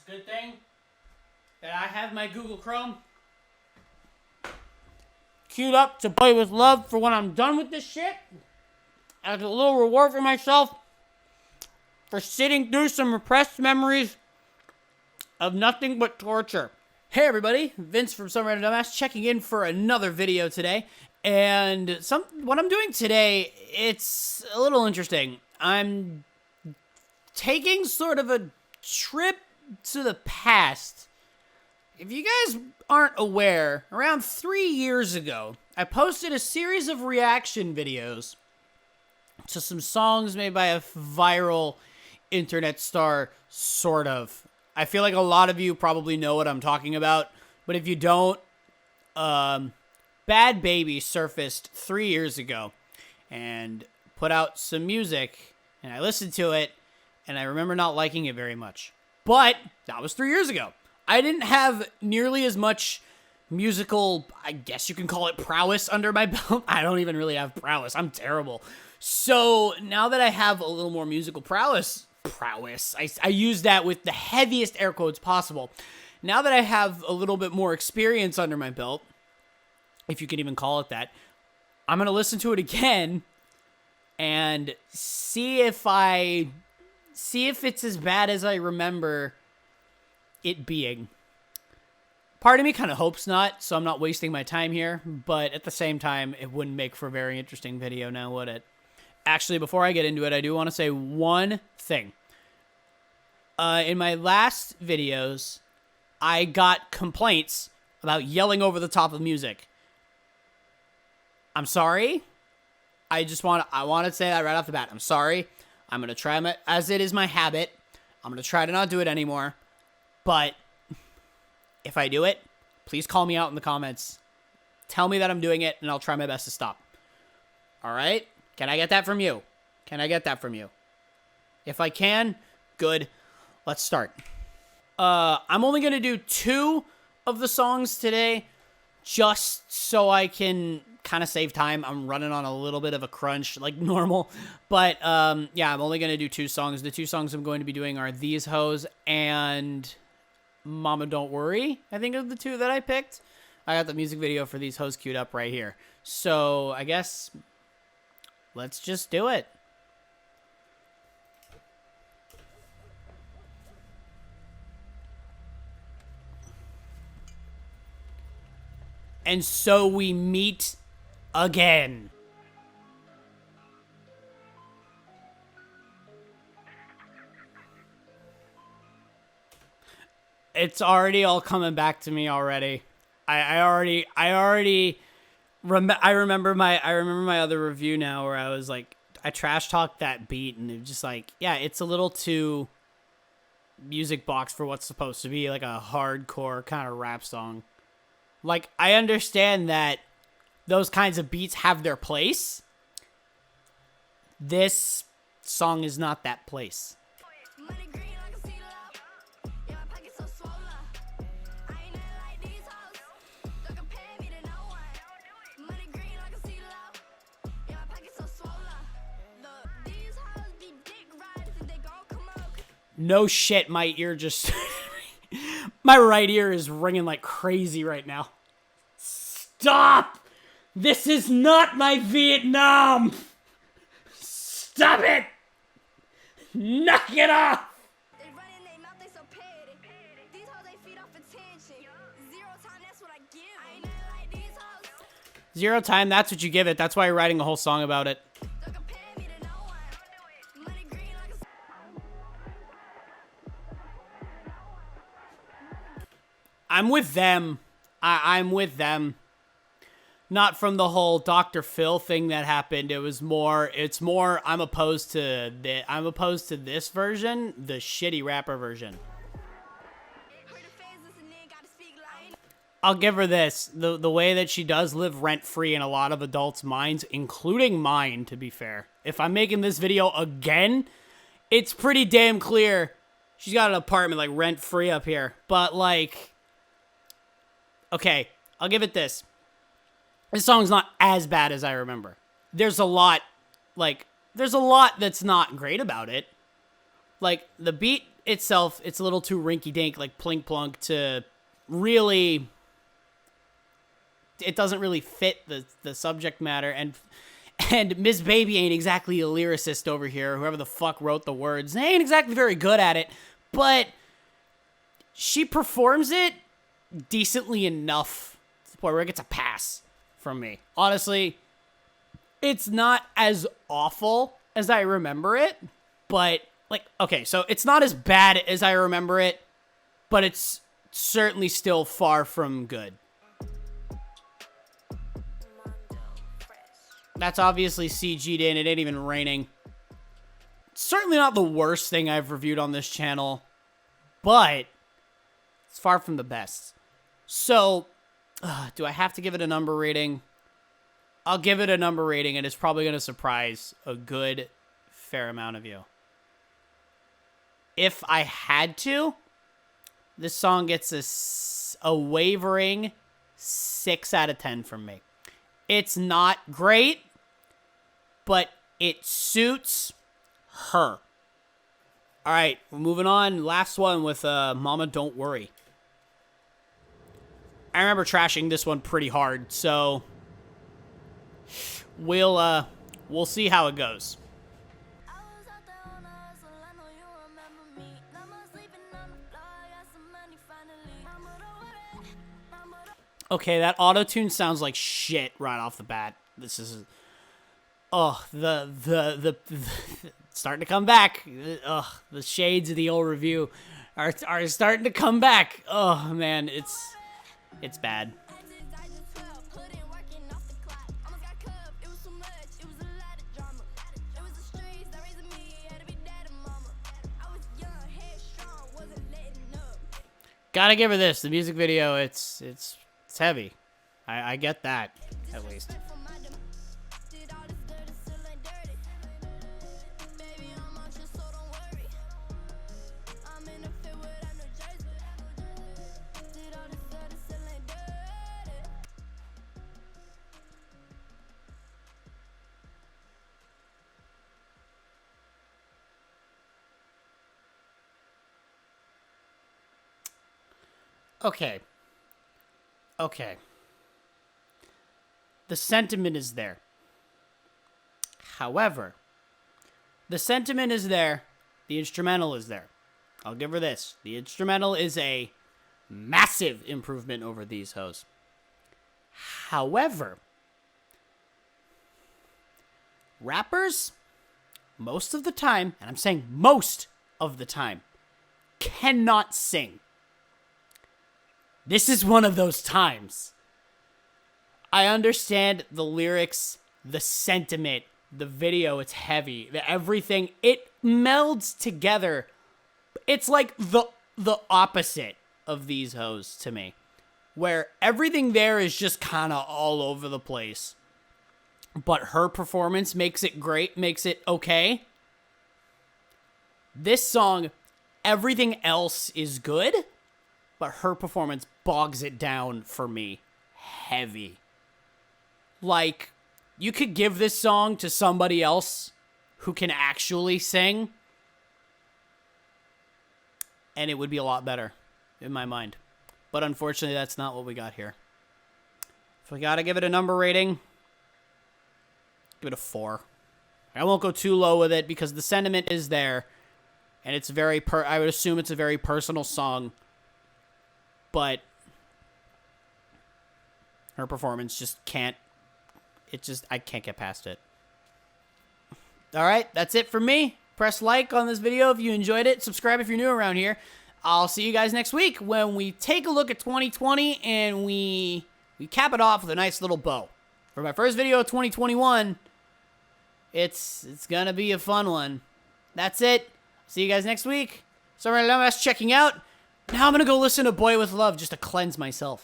It's a good thing that I have my Google Chrome queued up to play with love for when I'm done with this shit. As a little reward for myself for sitting through some repressed memories of nothing but torture. Hey everybody, Vince from Some Random Dumbass checking in for another video today. And what I'm doing today, it's a little interesting. I'm taking sort of a trip to the past. If you guys aren't aware, around 3 years ago, I posted a series of reaction videos to some songs made by a viral internet star, sort of. I feel like a lot of you probably know what I'm talking about, but if you don't, Bad Baby surfaced 3 years ago and put out some music, and I listened to it, and I remember not liking it very much. But that was 3 years ago. I didn't have nearly as much musical, I guess you can call it prowess under my belt. I don't even really have prowess. I'm terrible. So now that I have a little more musical prowess, I use that with the heaviest air quotes possible. Now that I have a little bit more experience under my belt, if you can even call it that, I'm going to listen to it again and see if it's as bad as I remember it being. Part of me kind of hopes not, so I'm not wasting my time here, but at the same time, it wouldn't make for a very interesting video now, would it? Actually, before I get into it, I do want to say one thing. In my last videos, I got complaints about yelling over the top of music. I'm sorry. I want to say that right off the bat. I'm sorry. I'm going to try, as it is my habit, I'm going to try to not do it anymore. But if I do it, please call me out in the comments. Tell me that I'm doing it, and I'll try my best to stop. All right? Can I get that from you? Can I get that from you? If I can, good. Let's start. I'm only going to do 2 of the songs today, just so I can kind of save time. I'm running on a little bit of a crunch, like normal. But, yeah, I'm only going to do 2 songs. The 2 songs I'm going to be doing are These Hoes and Mama Don't Worry, I think, are the 2 that I picked. I got the music video for These Hoes queued up right here. So, I guess let's just do it. And so we meet again. It's already all coming back to me already. I remember my other review now where I was like, I trash talked that beat, and it was just like, yeah, it's a little too music box for what's supposed to be like a hardcore kind of rap song. Like, I understand that those kinds of beats have their place. This song is not that place. No shit, my ear just... my right ear is ringing like crazy right now. Stop! This is not my Vietnam! Stop it! Knock it off! Zero time, that's what you give it. That's why you're writing a whole song about it. I'm with them. I'm with them. Not from the whole Dr. Phil thing that happened. It's more I'm opposed to this version, the shitty rapper version. I'll give her this. The way that she does live rent-free in a lot of adults' minds, including mine, to be fair. If I'm making this video again, it's pretty damn clear she's got an apartment, like, rent-free up here. But, like... Okay, I'll give it this. This song's not as bad as I remember. There's a lot that's not great about it. Like, the beat itself, it's a little too rinky-dink, like plink plunk to really... It doesn't really fit the subject matter, and Miss Baby ain't exactly a lyricist over here. Whoever the fuck wrote the words, they ain't exactly very good at it, but she performs it decently enough to the point where it gets a pass from me. Honestly, it's not as awful as I remember it, but, like, okay, so it's not as bad as I remember it, but it's certainly still far from good. That's obviously CG'd in. It ain't even raining. Certainly not the worst thing I've reviewed on this channel, but it's far from the best. So, do I have to give it a number rating? I'll give it a number rating, and it's probably going to surprise a good fair amount of you. If I had to, this song gets a wavering 6 out of 10 from me. It's not great, but it suits her. All right, we're moving on. Last one with Mama Don't Worry. I remember trashing this one pretty hard, so we'll see how it goes. Okay, that auto-tune sounds like shit right off the bat. This is... Oh, the starting to come back. Ugh, the shades of the old review are starting to come back. Oh, man, it's bad. Gotta give her this. The music video, it's heavy. I get that, at least. Okay. The sentiment is there. However, the sentiment is there. The instrumental is there. I'll give her this. The instrumental is a massive improvement over these hoes. However, rappers, most of the time, and I'm saying most of the time, cannot sing. This is one of those times. I understand the lyrics, the sentiment, the video, it's heavy, everything, it melds together. It's like the opposite of these hoes to me, where everything there is just kind of all over the place. But her performance makes it great, makes it okay. This song, everything else is good, but her performance bogs it down for me heavy. Like, you could give this song to somebody else who can actually sing, and it would be a lot better in my mind. But unfortunately, that's not what we got here. If we gotta give it a number rating, give it a 4. I won't go too low with it because the sentiment is there, and it's very I would assume it's a very personal song, but her performance just can't. I can't get past it. All right, that's it for me. Press like on this video if you enjoyed it. Subscribe if you're new around here. I'll see you guys next week when we take a look at 2020 and we cap it off with a nice little bow. For my first video of 2021, it's gonna be a fun one. That's it. See you guys next week. Sorry, I'm checking out. Now I'm gonna go listen to Boy With Love just to cleanse myself.